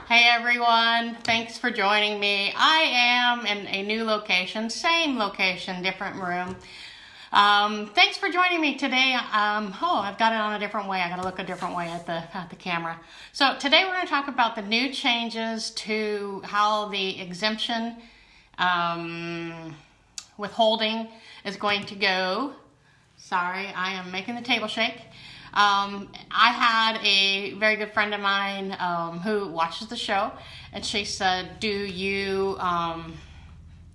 Hey everyone, thanks for joining me. I am in a new location, same location, different room. Thanks for joining me today. I've got it on a different way. I got to look a different way at the camera. So today we're going to talk about the new changes to how the exemption withholding is going to go. Sorry, I am making the table shake. I had a very good friend of mine who watches the show, and she said, do you, it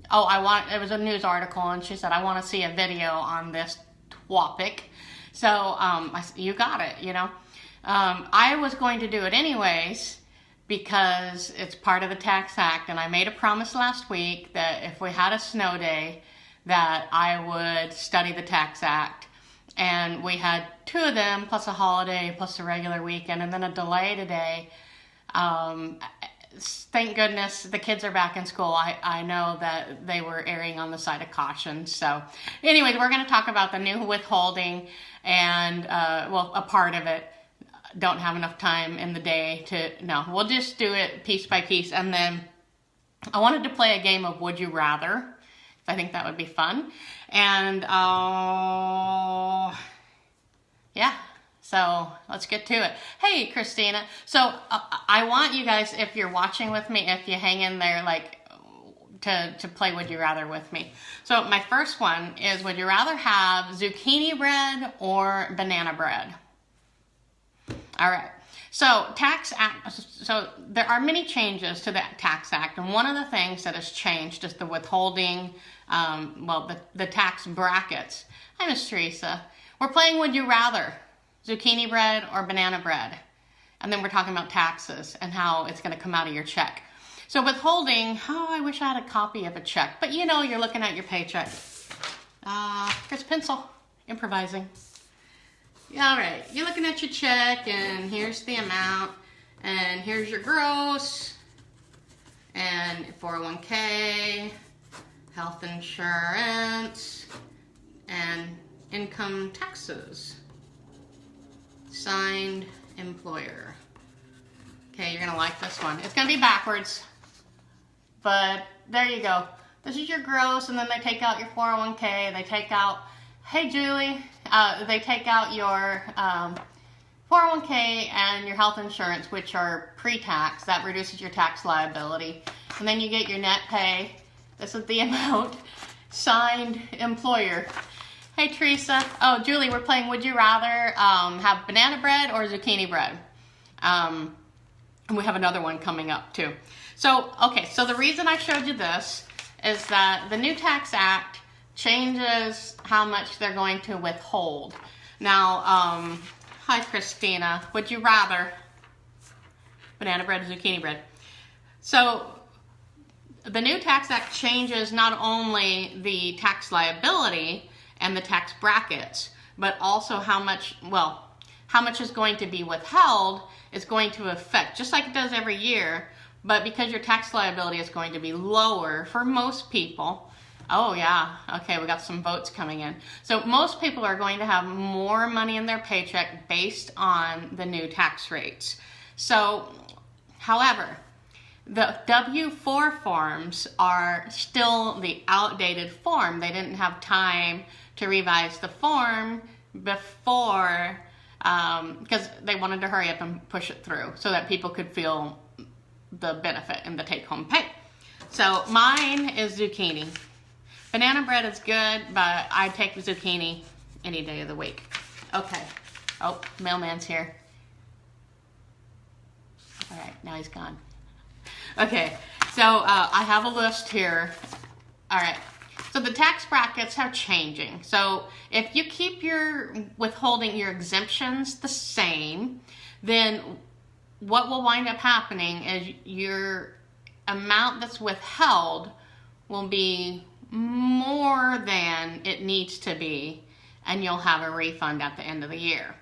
was a news article, and she said, I want to see a video on this topic. So I said, you got it, you know. I was going to do it anyways because it's part of the Tax Act, and I made a promise last week that if we had a snow day that I would study the Tax Act. And we had 2 of them, plus a holiday, plus a regular weekend, and then a delay today. Thank goodness the kids are back in school. I know that they were erring on the side of caution. So anyways, we're going to talk about the new withholding and, a part of it. Don't have enough time in the day no, we'll just do it piece by piece. And then I wanted to play a game of Would You Rather. I think that would be fun. And yeah, so let's get to it. Hey, Christina. So I want you guys, if you're watching with me, if you hang in there, to play Would You Rather with me. So my first one is, would you rather have zucchini bread or banana bread? All right. So there are many changes to the Tax Act, and one of the things that has changed is the withholding, the tax brackets. Hi, Miss Teresa. We're playing Would You Rather, zucchini bread or banana bread, and then we're talking about taxes and how it's going to come out of your check. So withholding, I wish I had a copy of a check, but you know, you're looking at your paycheck. Here's a pencil, improvising. All right, you're looking at your check, and here's the amount, and here's your gross, and 401k, health insurance, and income taxes. Signed employer. Okay, you're gonna like this one. It's gonna be backwards, but there you go. This is your gross, and then they take out your 401k, they take out, hey Julie, they take out your 401k and your health insurance, which are pre-tax. That reduces your tax liability. And then you get your net pay. This is the amount. Signed employer. Hey Teresa. Oh, Julie, we're playing Would You Rather have banana bread or zucchini bread? And we have another one coming up too. So the reason I showed you this is that the new Tax Act changes how much they're going to withhold. Now, hi Christina, would you rather banana bread or zucchini bread? So the new Tax Act changes not only the tax liability and the tax brackets, but also how much is going to be withheld is going to affect, just like it does every year, but because your tax liability is going to be lower for most people. Oh yeah, okay, we got some votes coming in. So most people are going to have more money in their paycheck based on the new tax rates. So, however, the W-4 forms are still the outdated form. They didn't have time to revise the form before, because they wanted to hurry up and push it through so that people could feel the benefit and the take-home pay. So mine is zucchini. Banana bread is good, but I take zucchini any day of the week. Okay. Oh, mailman's here. All right, now he's gone. Okay, so I have a list here. All right, so the tax brackets are changing. So if you keep your withholding, your exemptions the same, then what will wind up happening is your amount that's withheld will be more than it needs to be, and you'll have a refund at the end of the year.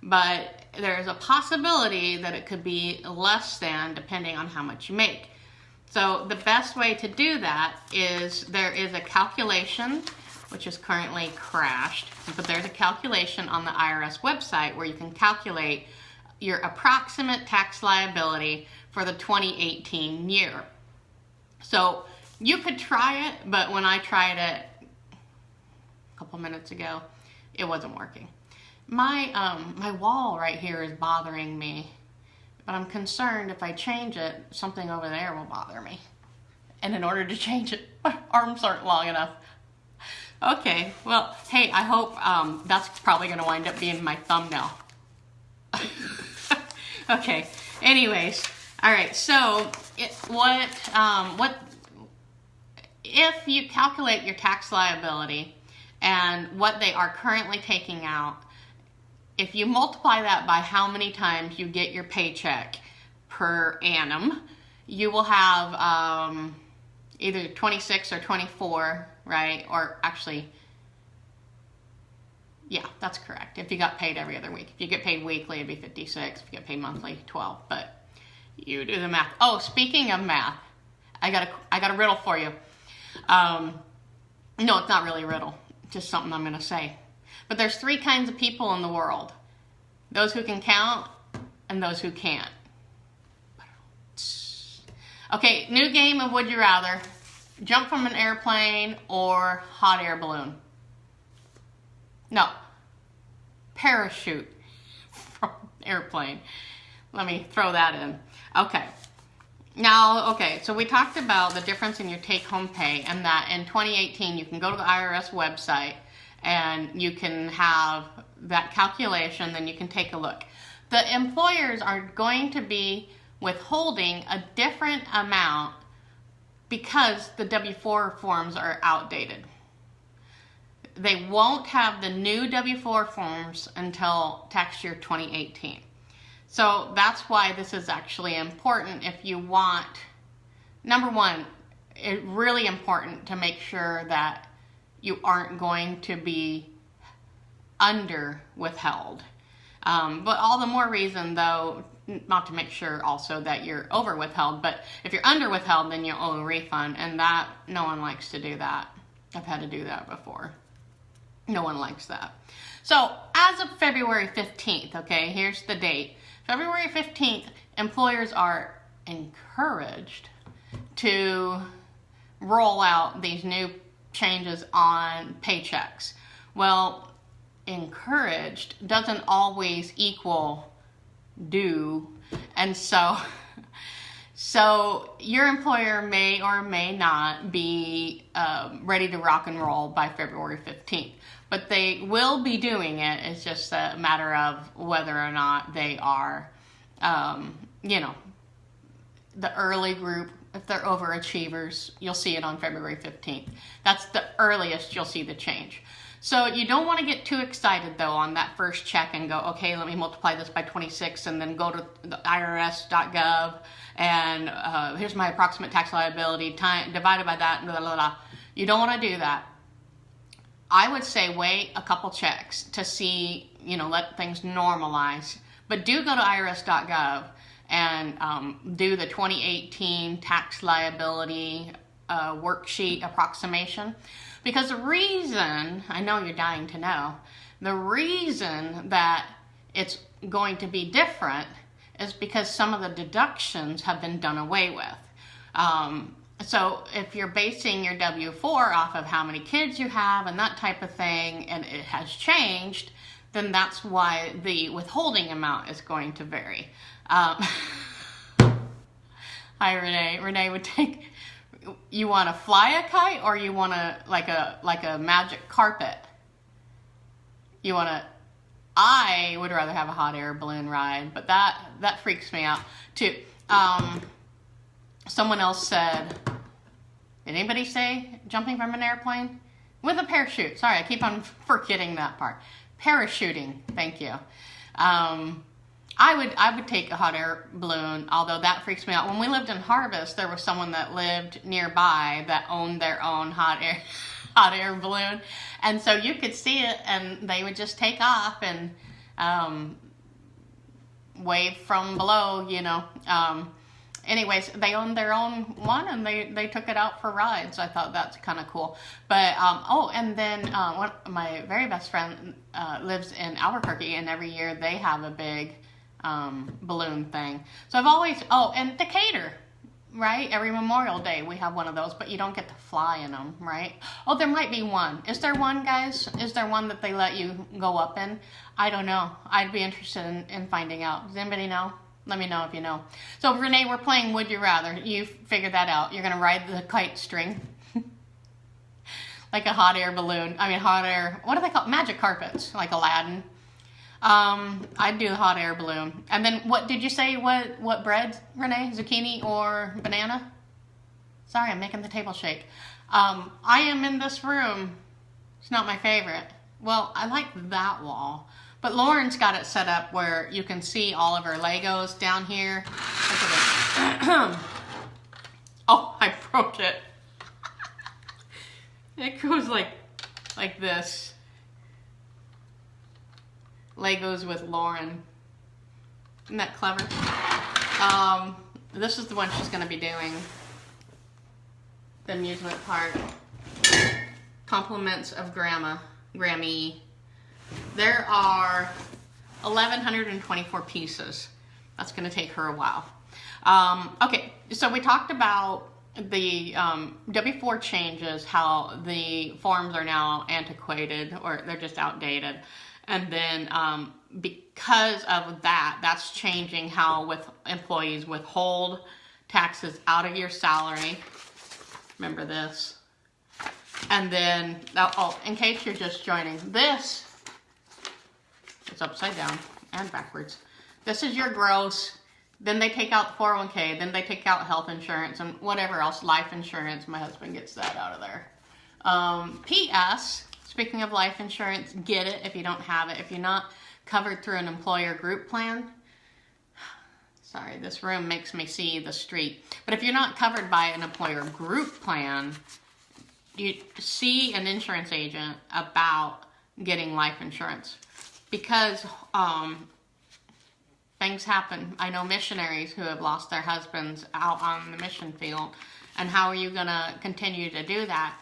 But there's a possibility that it could be less than, depending on how much you make. So the best way to do that is, there is a calculation, which is currently crashed, but there's a calculation on the IRS website where you can calculate your approximate tax liability for the 2018 year. So you could try it, but when I tried it a couple minutes ago, it wasn't working. My wall right here is bothering me, but I'm concerned if I change it, something over there will bother me. And in order to change it, my arms aren't long enough. Okay, well, hey, I hope that's probably going to wind up being my thumbnail. Okay, anyways, all right, so if you calculate your tax liability and what they are currently taking out, if you multiply that by how many times you get your paycheck per annum, you will have either 26 or 24, right? Or actually, yeah, that's correct. If you got paid every other week. If you get paid weekly, it'd be 56. If you get paid monthly, 12. But you do the math. Oh, speaking of math, I got a riddle for you. No, it's not really a riddle. Just something I'm going to say. But there's 3 kinds of people in the world. Those who can count and those who can't. Okay, new game of Would You Rather. Jump from an airplane or hot air balloon? No. Parachute from an airplane. Let me throw that in. Okay. Now, okay, so we talked about the difference in your take-home pay and that in 2018 you can go to the IRS website and you can have that calculation, then you can take a look. The employers are going to be withholding a different amount because the W-4 forms are outdated. They won't have the new W-4 forms until tax year 2018. So that's why this is actually important if you want, number one, it's really important to make sure that you aren't going to be under withheld. But all the more reason, though, not to make sure also that you're over withheld, but if you're under withheld, then you owe a refund, and that, no one likes to do that. I've had to do that before. No one likes that. So as of February 15th, okay, here's the date. February 15th, employers are encouraged to roll out these new changes on paychecks. Well, encouraged doesn't always equal do, and so your employer may or may not be ready to rock and roll by February 15th, but they will be doing it. It's just a matter of whether or not they are, you know, the early group. If they're overachievers, you'll see it on February 15th. That's the earliest you'll see the change. So you don't want to get too excited, though, on that first check and go, okay, let me multiply this by 26 and then go to the irs.gov and here's my approximate tax liability divided by that, blah, blah, blah. You don't want to do that. I would say wait a couple checks to see, you know, let things normalize. But do go to irs.gov and do the 2018 tax liability worksheet approximation. Because the reason, I know you're dying to know, the reason that it's going to be different is because some of the deductions have been done away with. So if you're basing your W-4 off of how many kids you have and that type of thing, and it has changed, then that's why the withholding amount is going to vary. Hi, Renee. Renee would take... You want to fly a kite or you want to like a magic carpet? You want to... I would rather have a hot air balloon ride, but that freaks me out too. Someone else said, did anybody say jumping from an airplane? With a parachute. Sorry, I keep on forgetting that part. Parachuting. Thank you. I would take a hot air balloon, although that freaks me out. When we lived in Harvest, there was someone that lived nearby that owned their own hot air balloon, and so you could see it, and they would just take off and wave from below, you know. Anyways, they owned their own one, and they took it out for rides. I thought that's kind of cool. But oh, and then my very best friend lives in Albuquerque, and every year they have a big balloon thing. So I've always, oh, and Decatur, right? Every Memorial Day we have one of those, but you don't get to fly in them, right? Oh, there might be one. Is there one, guys? Is there one that they let you go up in? I don't know. I'd be interested in finding out. Does anybody know? Let me know if you know. So Renee, we're playing Would You Rather. You figured that out. You're going to ride the kite string. Like a hot air balloon. I mean, hot air, what do they call it? Magic carpets, like Aladdin. I'd do the hot air balloon. And then what did you say? What bread, Renee? Zucchini or banana? Sorry, I'm making the table shake. I am in this room. It's not my favorite. Well, I like that wall. But Lauren's got it set up where you can see all of her Legos down here. Look at it. Oh, I broke it. It goes like this. Legos with Lauren. Isn't that clever? This is the one she's going to be doing. The amusement part. Compliments of Grammy. There are 1,124 pieces. That's going to take her a while. Okay, so we talked about the W4 changes, how the forms are now antiquated or they're just outdated. And then because of that, that's changing how employees withhold taxes out of your salary. Remember this. And then, oh, in case you're just joining, this is upside down and backwards. This is your gross. Then they take out the 401k. Then they take out health insurance and whatever else, life insurance. My husband gets that out of there. P.S. Speaking of life insurance, get it if you don't have it. If you're not covered through an employer group plan, sorry, this room makes me see the street. But if you're not covered by an employer group plan, you see an insurance agent about getting life insurance. Because things happen. I know missionaries who have lost their husbands out on the mission field. And how are you going to continue to do that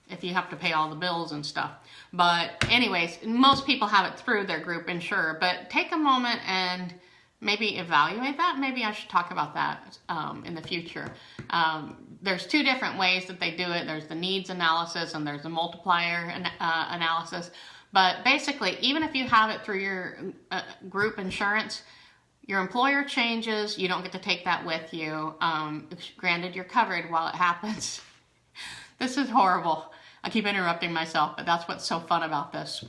if you have to pay all the bills and stuff? But anyways, most people have it through their group insurer. But take a moment and maybe evaluate that. Maybe I should talk about that in the future. There's two different ways that they do it. There's the needs analysis and there's the multiplier analysis. But basically, even if you have it through your group insurance, your employer changes, you don't get to take that with you. Granted, you're covered while it happens. This is horrible. I keep interrupting myself, but that's what's so fun about this.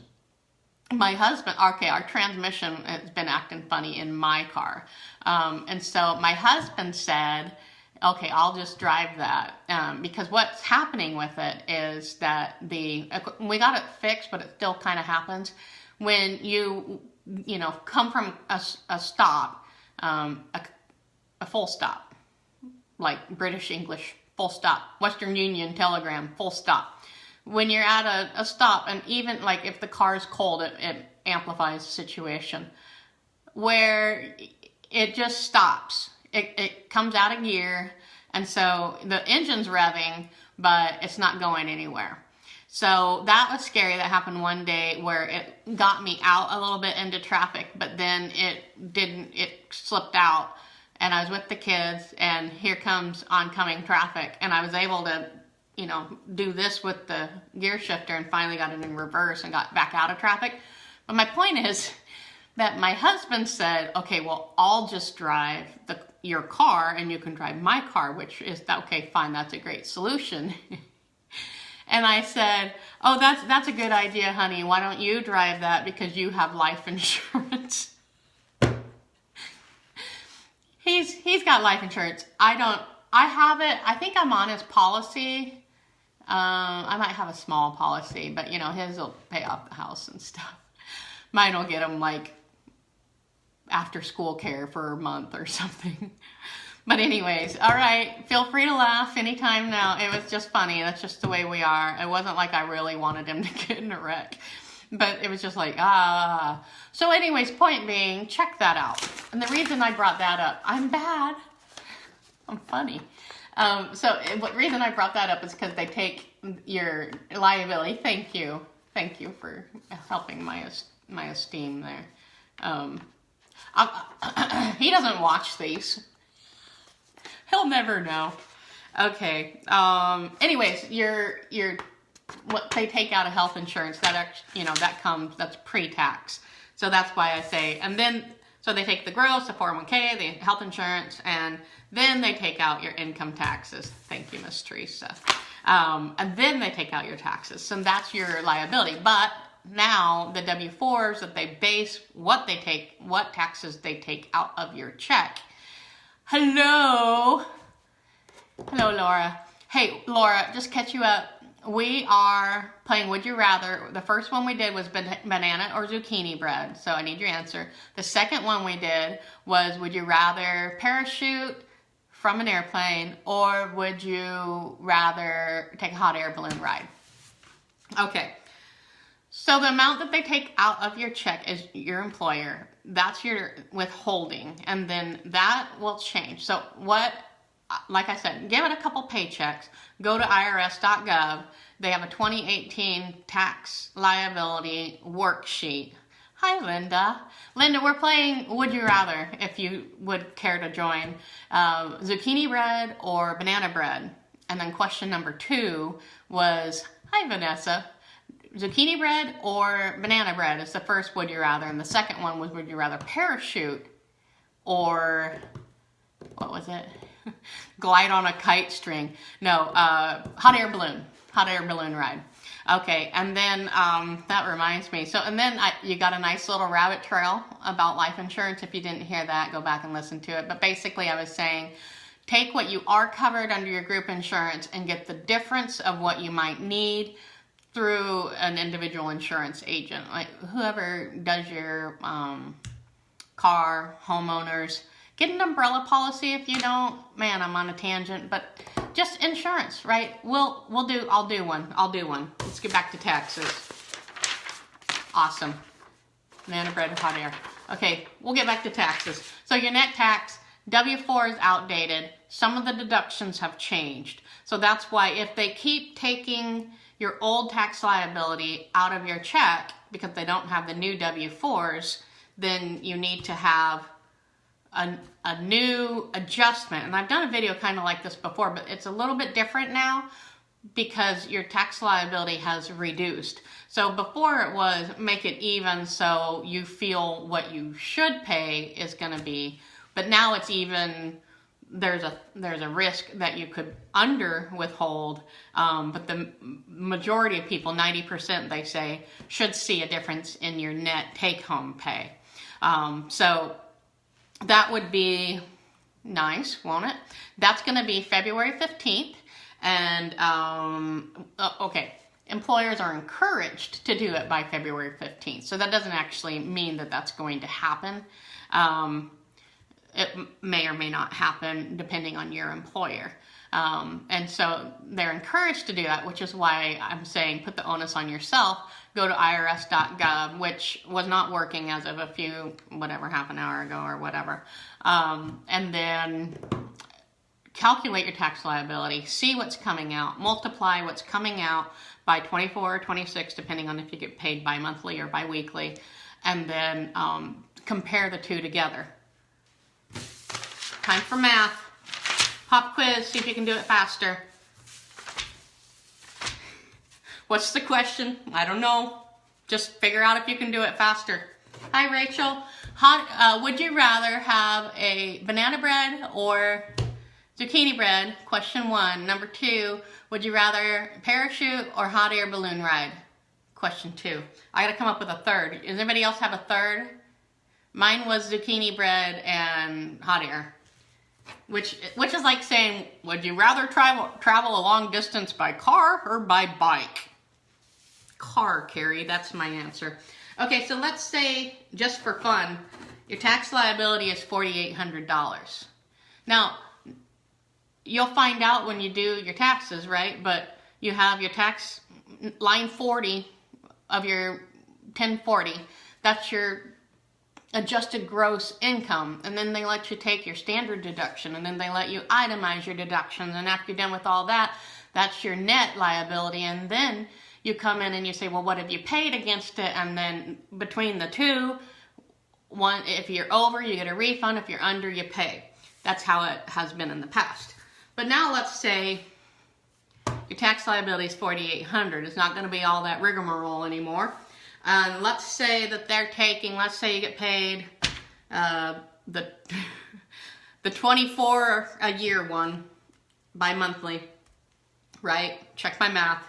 My husband, okay, our transmission has been acting funny in my car. And so my husband said, okay, I'll just drive that. Because what's happening with it is that we got it fixed, but it still kind of happens. When you come from a stop, a full stop, like British English, full stop, Western Union telegram, full stop. When you're at a stop, and even like if the car's cold, it amplifies the situation. Where it just stops. It comes out of gear, and so the engine's revving, but it's not going anywhere. So that was scary. That happened one day where it got me out a little bit into traffic, but then it slipped out, and I was with the kids, and here comes oncoming traffic, and I was able to do this with the gear shifter and finally got it in reverse and got back out of traffic. But my point is that my husband said, okay, well, I'll just drive your car and you can drive my car, which is, okay, fine, that's a great solution. And I said, oh, that's a good idea, honey. Why don't you drive that because you have life insurance? He's got life insurance. I don't. I have it. I think I'm on his policy. I might have a small policy, but his will pay off the house and stuff. Mine will get him like after school care for a month or something. But anyways, all right. Feel free to laugh anytime now. It was just funny. That's just the way we are. It wasn't like I really wanted him to get in a wreck. But it was just like, So anyways, point being, check that out. And the reason I brought that up, I'm bad. I'm funny. So the reason I brought that up is because they take your liability. Thank you for helping my esteem there. He doesn't watch these. He'll never know. Okay. Anyways, your what they take out of health insurance, that's pre-tax. So that's why I say, and then so they take the gross, the 401k, the health insurance, and then they take out your income taxes. Thank you, Miss Teresa. And then they take out your taxes. So that's your liability. But now the W-4s that they base what taxes they take out of your check. Hello, Laura. Hey, Laura, just catch you up. We are playing Would You Rather. The first one we did was banana or zucchini bread, so I need your answer. The second one we did was would you rather parachute from an airplane or would you rather take a hot air balloon ride? Okay, so the amount that they take out of your check is your employer. That's your withholding, and then that will change. So like I said, give it a couple paychecks. Go to irs.gov. They have a 2018 tax liability worksheet. Hi, Linda. Linda, we're playing Would You Rather, if you would care to join. Zucchini bread or banana bread. And then question number 2 was, hi, Vanessa. Zucchini bread or banana bread is the first Would You Rather. And the second one was would you rather parachute or, what was it? Glide on a kite string. No, hot air balloon ride. Okay, and then that reminds me. So, and then you got a nice little rabbit trail about life insurance. If you didn't hear that, go back and listen to it. But basically, I was saying, take what you are covered under your group insurance and get the difference of what you might need through an individual insurance agent, like whoever does your car, homeowners. Get an umbrella policy if you don't. Man, I'm on a tangent, but just insurance, right? I'll do one. Let's get back to taxes. Awesome. Banana bread and hot air. Okay, we'll get back to taxes. So your net tax, W-4 is outdated. Some of the deductions have changed. So that's why if they keep taking your old tax liability out of your check because they don't have the new W-4s, then you need to have a new adjustment. And I've done a video kind of like this before, but it's a little bit different now because your tax liability has reduced. So before it was make it even so you feel what you should pay is going to be, but now it's even, there's a risk that you could under withhold, but the majority of people, 90% they say, should see a difference in your net take-home pay. So that would be nice, won't it? That's going to be February 15th. And, okay, employers are encouraged to do it by February 15th. So that doesn't actually mean that that's going to happen. It may or may not happen depending on your employer. And so they're encouraged to do that, which is why I'm saying put the onus on yourself. Go to irs.gov, which was not working as of half an hour ago or whatever. And then calculate your tax liability, see what's coming out, multiply what's coming out by 24 or 26, depending on if you get paid bi-monthly or bi-weekly, and then compare the two together. Time for math. Pop quiz, see if you can do it faster. What's the question? I don't know. Just figure out if you can do it faster. Hi, Rachel. Would you rather have a banana bread or zucchini bread? Question 1. Number 2, would you rather parachute or hot air balloon ride? Question 2. I gotta come up with a third. Does anybody else have a third? Mine was zucchini bread and hot air. Which is like saying, would you rather travel a long distance by car or by bike? Car, Carrie, that's my answer. Okay, so let's say, just for fun, your tax liability is $4,800. Now, you'll find out when you do your taxes, right? But you have your tax, line 40 of your 1040, that's your adjusted gross income, and then they let you take your standard deduction, and then they let you itemize your deductions, and after you're done with all that, that's your net liability, and then you come in and you say, well, what have you paid against it? And then between the two, if you're over, you get a refund. If you're under, you pay. That's how it has been in the past. But now let's say your tax liability is $4,800. It's not going to be all that rigmarole anymore. And let's say that they're taking, let's say you get paid the 24 a year one bi-monthly, right? Check my math.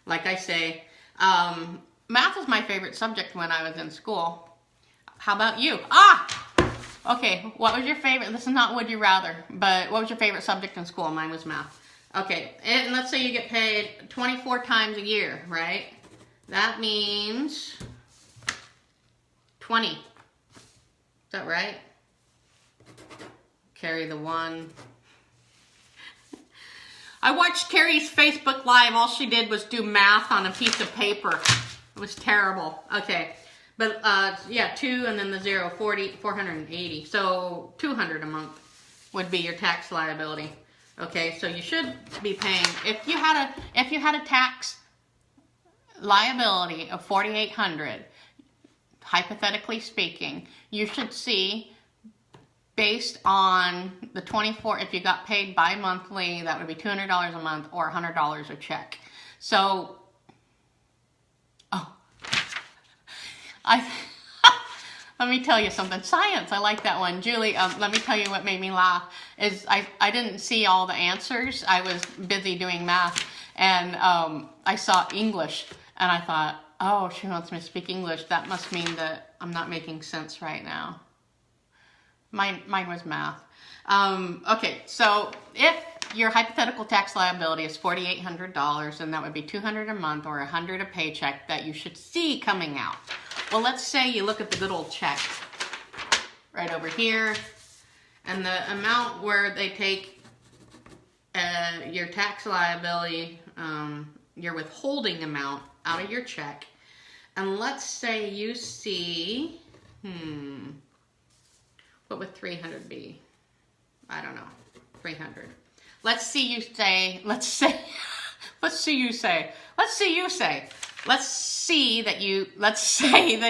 Like I say, math is my favorite subject when I was in school. How about you? Okay, what was your favorite? This is not would you rather, but what was your favorite subject in school? Mine was math. Okay, and let's say you get paid 24 times a year, right? That means 20. Is that right? Carry the 1. I watched Carrie's Facebook Live. All she did was do math on a piece of paper. It was terrible. Okay. But, yeah, 2 and then the 0, 480. So, 200 a month would be your tax liability. Okay, so you should be paying, if you had a tax liability of $4,800, hypothetically speaking, you should see, based on the 24, if you got paid bi-monthly, that would be $200 a month or $100 a check. So, let me tell you something. Science, I like that one. Julie, let me tell you what made me laugh is I didn't see all the answers. I was busy doing math, and I saw English, and I thought, oh, she wants me to speak English. That must mean that I'm not making sense right now. Mine was math. Okay, so if your hypothetical tax liability is $4,800, and that would be $200 a month or $100 a paycheck that you should see coming out. Well, let's say you look at the good old check right over here, and the amount where they take your tax liability, your withholding amount out of your check, and let's say you see, what would 300 be? I don't know, 300. Let's see you say that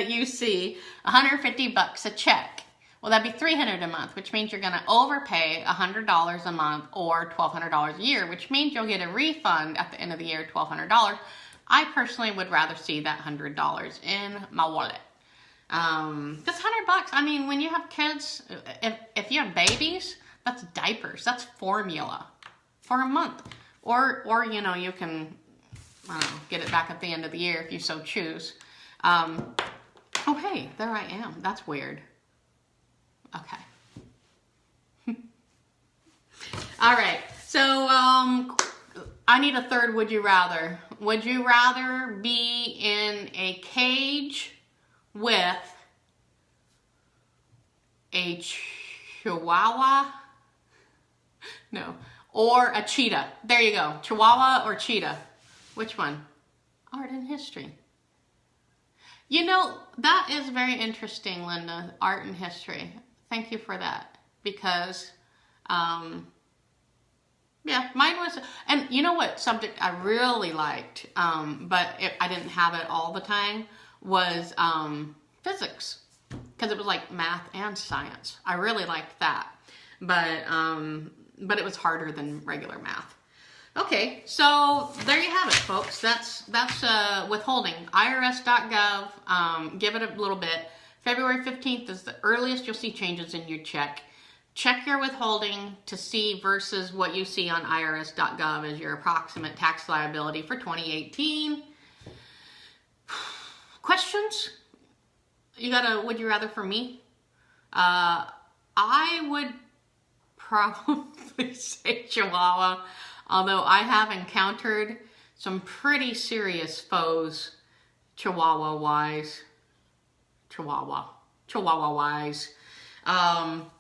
you see 150 bucks a check. Well, that'd be $300 a month, which means you're going to overpay $100 a month or $1,200 a year, which means you'll get a refund at the end of the year, $1,200. I personally would rather see that $100 in my wallet. That's $100. I mean, when you have kids, if you have babies, that's diapers, that's formula for a month, or you know, you can, I don't know, get it back at the end of the year if you so choose. Oh hey, there I am. That's weird. Okay. All right. So I need a third would you rather. Would you rather be in a cage with a chihuahua? No. Or a cheetah. There you go. Chihuahua or cheetah. Which one? Art and history. You know, that is very interesting, Linda. Art and history. Thank you for that. Because, yeah, mine was, and you know what subject I really liked, but I didn't have it all the time, was physics. Because it was like math and science. I really liked that. But it was harder than regular math. Okay, so there you have it, folks. That's withholding. IRS.gov. Give it a little bit. February 15th is the earliest you'll see changes in your check. Check your withholding to see versus what you see on IRS.gov as your approximate tax liability for 2018. Questions? You got a would you rather for me? I would probably say Chihuahua, although I have encountered some pretty serious foes Chihuahua-wise. Chihuahua-wise. I'll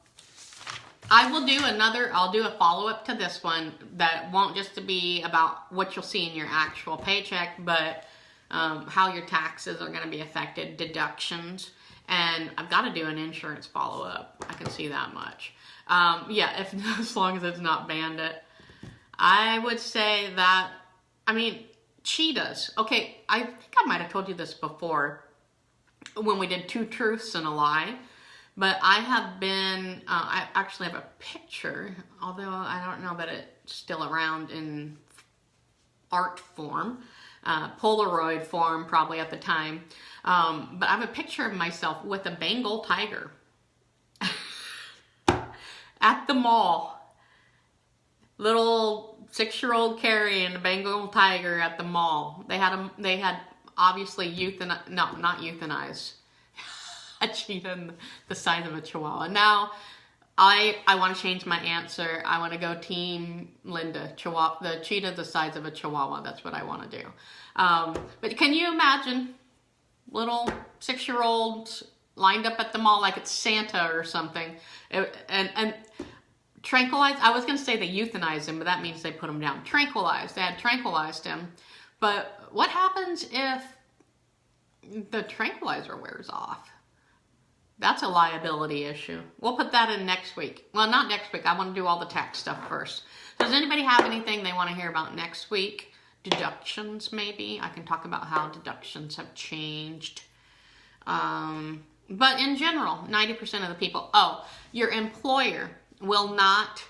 do a follow-up to this one that won't just be about what you'll see in your actual paycheck, but how your taxes are going to be affected, deductions, and I've got to do an insurance follow-up. I can see that much. Yeah, as long as it's not bandit. I would say that, I mean, cheetahs. Okay, I think I might have told you this before when we did 2 truths and a lie. But I have been, I actually have a picture, although I don't know that it's still around in art form, Polaroid form probably at the time. But I have a picture of myself with a Bengal tiger at the mall. Little 6-year-old Carrie and the Bengal tiger at the mall. They had obviously not euthanized a cheetah the size of a chihuahua. Now, I want to change my answer. I want to go team Linda. The cheetah the size of a chihuahua. That's what I want to do. But can you imagine little 6-year-olds lined up at the mall like it's Santa or something, and tranquilized? I was going to say they euthanized him, but that means they put him down. Tranquilized. They had tranquilized him. But what happens if the tranquilizer wears off? That's a liability issue. We'll put that in next week. Well, not next week. I want to do all the tax stuff first. Does anybody have anything they want to hear about next week? Deductions, maybe. I can talk about how deductions have changed. But in general, 90% of the people, your employer will not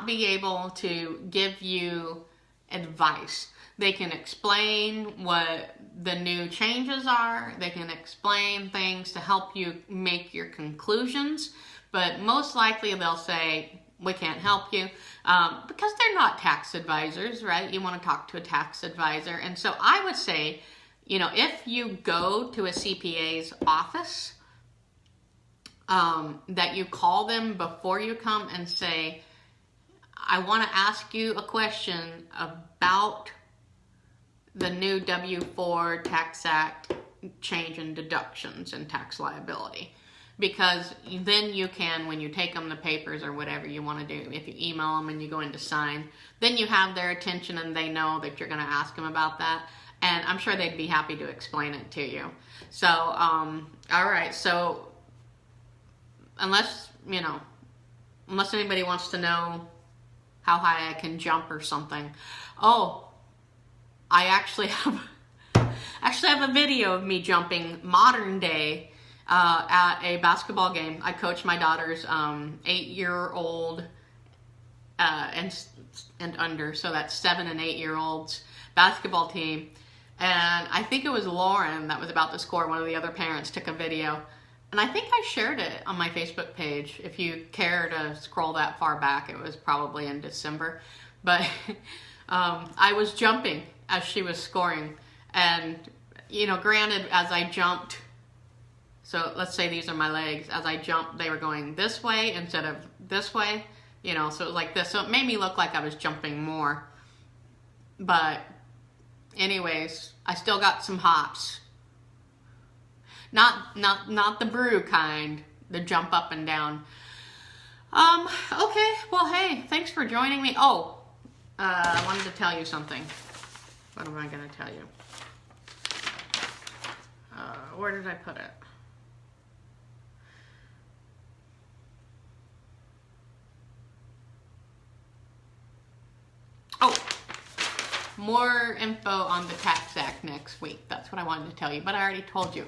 be able to give you advice. They can explain what the new changes are. They can explain things to help you make your conclusions. But most likely they'll say, we can't help you, because they're not tax advisors, right? You want to talk to a tax advisor. And so I would say, if you go to a CPA's office, that you call them before you come and say, I want to ask you a question about the new W-4 Tax Act change in deductions and tax liability. Because then you can, when you take them the papers or whatever you want to do, if you email them and you go in to sign, then you have their attention and they know that you're going to ask them about that. And I'm sure they'd be happy to explain it to you. So, all right. So, unless anybody wants to know how high I can jump or something. I actually have a video of me jumping modern day at a basketball game. I coach my daughter's 8-year-old and under, so that's 7 and 8-year-olds basketball team. And I think it was Lauren that was about to score. One of the other parents took a video. And I think I shared it on my Facebook page. If you care to scroll that far back, it was probably in December. But I was jumping as she was scoring. And, granted, as I jumped, so let's say these are my legs. As I jumped, they were going this way instead of this way. So it was like this. So it made me look like I was jumping more. But anyways, I still got some hops. Not the brew kind, the jump up and down. Okay, well, hey, thanks for joining me. I wanted to tell you something. What am I going to tell you? Where did I put it? More info on the Tax Act next week. That's what I wanted to tell you, but I already told you.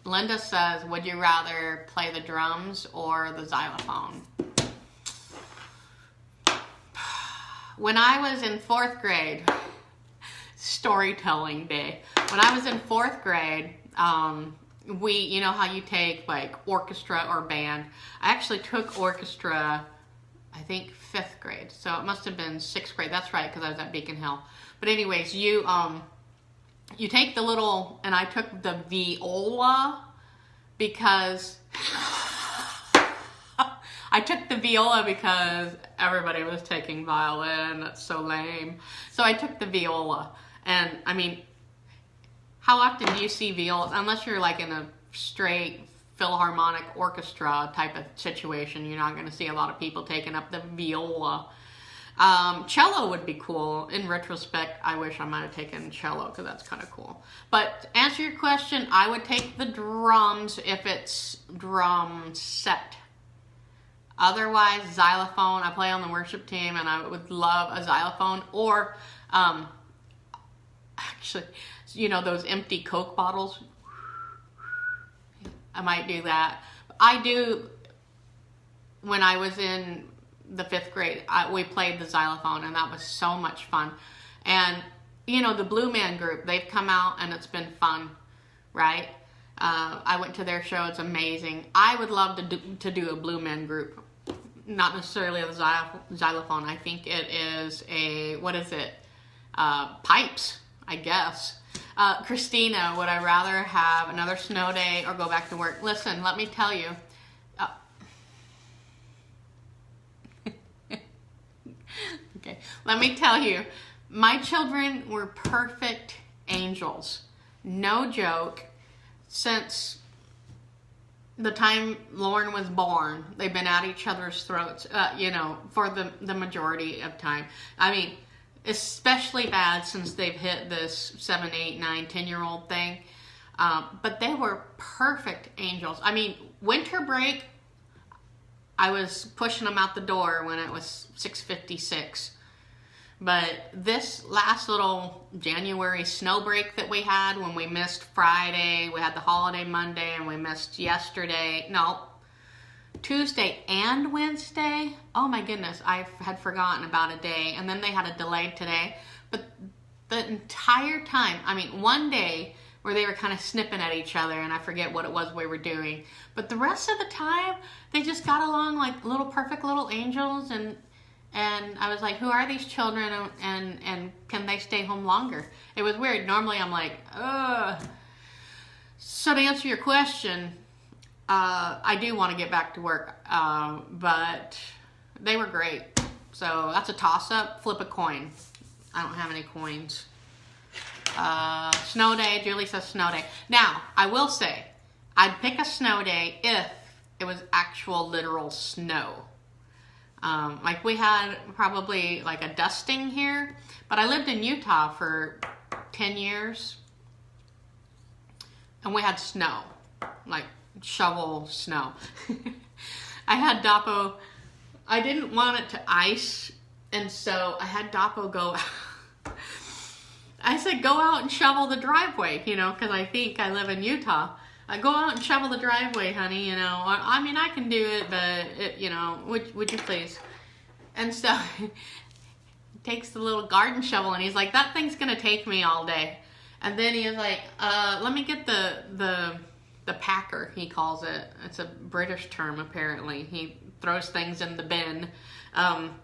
Linda says, would you rather play the drums or the xylophone? When I was in 4th grade, storytelling day. When I was in 4th grade, you know how you take like orchestra or band. I actually took orchestra, I think 5th grade. So it must have been 6th grade. That's right, because I was at Beacon Hill. But anyways, you take the little, and I took the viola because I took the viola because everybody was taking violin. That's so lame. So I took the viola. And I mean, how often do you see violas? Unless you're like in a straight Philharmonic orchestra type of situation, you're not going to see a lot of people taking up the viola. Cello would be cool. In retrospect, I wish I might have taken cello because that's kind of cool. But to answer your question, I would take the drums if it's drum set. Otherwise, xylophone. I play on the worship team and I would love a xylophone. Or, actually, you know, those empty Coke bottles. I might do that. I do, when I was in the 5th grade, we played the xylophone, and that was so much fun. And, you know, the Blue Man Group, they've come out, and it's been fun, right? I went to their show. It's amazing. I would love to do a Blue Man Group. Not necessarily a xylophone. I think it is a, what is it? Pipes, I guess. Christina, would I rather have another snow day or go back to work? Listen, let me tell you. Okay, let me tell you. My children were perfect angels. No joke. Since the time Lauren was born, they've been at each other's throats, you know, for the majority of time. I mean, especially bad since they've hit this 7, 8, 9, 10-year-old thing. But they were perfect angels. I mean, winter break, I was pushing them out the door when it was 6:56. But this last little January snow break that we had, when we missed Friday, we had the holiday Monday, and we missed Tuesday and Wednesday. Oh my goodness, I had forgotten about a day. And then they had a delay today. But the entire time, I mean, one day where they were kind of snipping at each other, and I forget what it was we were doing. But the rest of the time, they just got along like little perfect little angels. And I was like, who are these children, and can they stay home longer? It was weird. Normally I'm like, ugh. So to answer your question, I do want to get back to work, but they were great. So that's a toss-up. Flip a coin. I don't have any coins. Snow day. Julie says snow day. Now, I will say, I'd pick a snow day if it was actual literal snow. Like we had probably like a dusting here, but I lived in Utah for 10 years and we had snow, like shovel snow. I had Doppo, I didn't want it to ice, and so I had Doppo go, I said, go out and shovel the driveway, you know, because I think I live in Utah. Go out and shovel the driveway, honey, you know. I mean, I can do it, but, you know, would you please? And so he takes the little garden shovel, and he's like, that thing's going to take me all day. And then he was like, let me get the packer, he calls it. It's a British term, apparently. He throws things in the bin.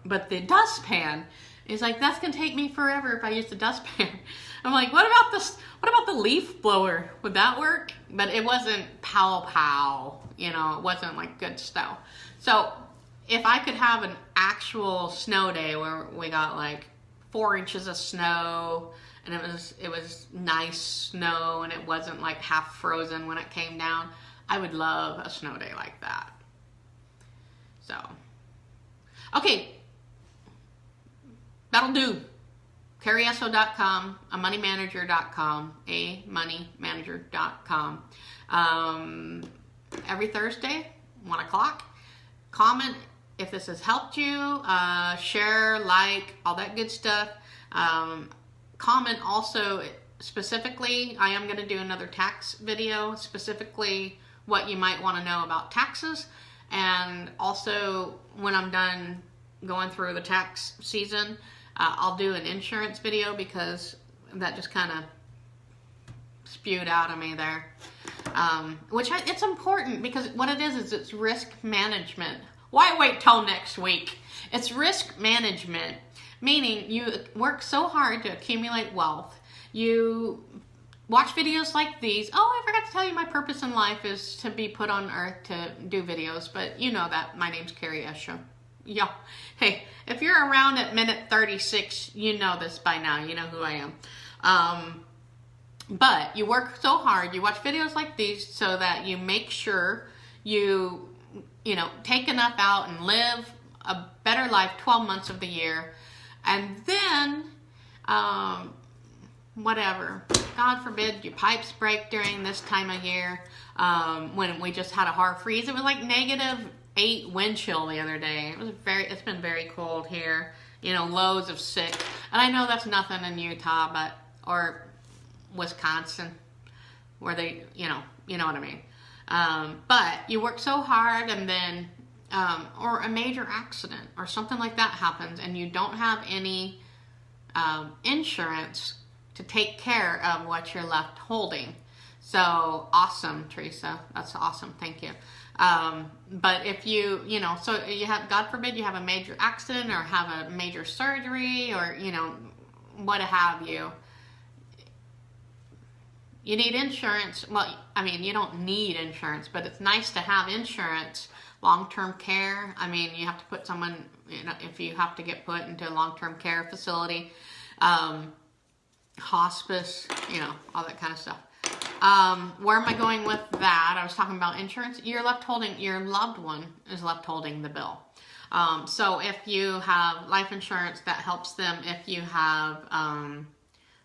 But the dustpan, he's like, that's going to take me forever if I use the dustpan. I'm like, what about this? What about the leaf blower? Would that work? But it wasn't pow, you know, it wasn't like good snow. So if I could have an actual snow day where we got like 4 inches of snow, and it was nice snow, and it wasn't like half frozen when it came down, I would love a snow day like that. So, okay, that'll do. CarrieSO.com, amoneymanager.com, amoneymanager.com. Every Thursday, 1 o'clock. Comment if this has helped you. Share, like, all that good stuff. Comment also specifically, I am going to do another tax video, specifically what you might want to know about taxes. And also, when I'm done going through the tax season, I'll do an insurance video, because that just kind of spewed out of me there. It's important, because what it is it's risk management. Why wait till next week? It's risk management, meaning you work so hard to accumulate wealth. You watch videos like these. Oh, I forgot to tell you, my purpose in life is to be put on earth to do videos, but you know that. My name's Carrie Esho. Yeah. Hey, if you're around at minute 36, you know this by now. You know who I am. But you work so hard, you watch videos like these so that you make sure you know, take enough out and live a better life 12 months of the year. And then, whatever, God forbid your pipes break during this time of year. When we just had a hard freeze, it was like -8 wind chill the other day. It's been very cold here, you know, lows of 6. And I know that's nothing in Utah, but, or Wisconsin, where they, you know what I mean. But you work so hard, and then, or a major accident or something like that happens, and you don't have any insurance to take care of what you're left holding. So awesome, Teresa. That's awesome. Thank you. But if you know, so you have, God forbid, you have a major accident or have a major surgery or, you know, what have you. You need insurance. Well, I mean, you don't need insurance, but it's nice to have insurance. Long-term care. I mean, you have to put someone, you know, if you have to get put into a long-term care facility, hospice, you know, all that kind of stuff. Where am I going with that? I was talking about insurance. Your loved one is left holding the bill. So if you have life insurance, that helps them. If you have,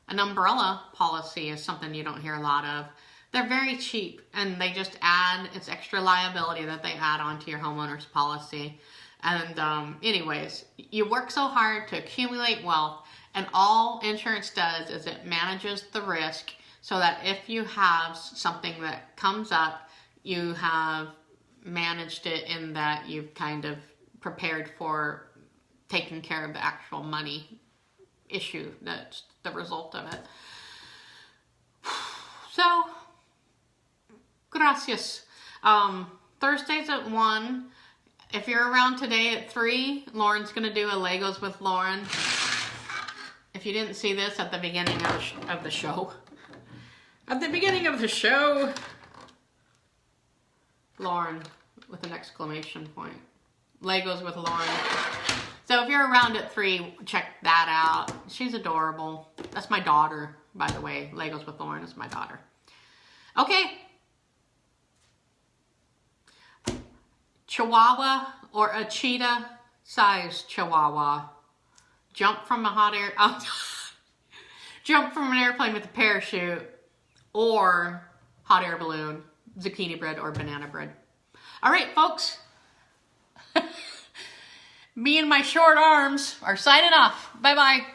an umbrella policy is something you don't hear a lot of. They're very cheap, and they just add, it's extra liability that they add onto your homeowner's policy. And anyways, you work so hard to accumulate wealth, and all insurance does is it manages the risk so that if you have something that comes up, you have managed it in that you've kind of prepared for taking care of the actual money issue that's the result of it. So, gracias. Thursdays at 1. If you're around today at 3, Lauren's going to do a Legos with Lauren. If you didn't see this at the beginning of the show. At the beginning of the show. Lauren with an exclamation point. Legos with Lauren. So if you're around at 3, check that out. She's adorable. That's my daughter, by the way. Legos with Lauren is my daughter. Okay. Chihuahua or a cheetah size chihuahua. Jump from jump from an airplane with a parachute, or hot air balloon, zucchini bread, or banana bread. All right, folks. Me and my short arms are signing off. Bye-bye.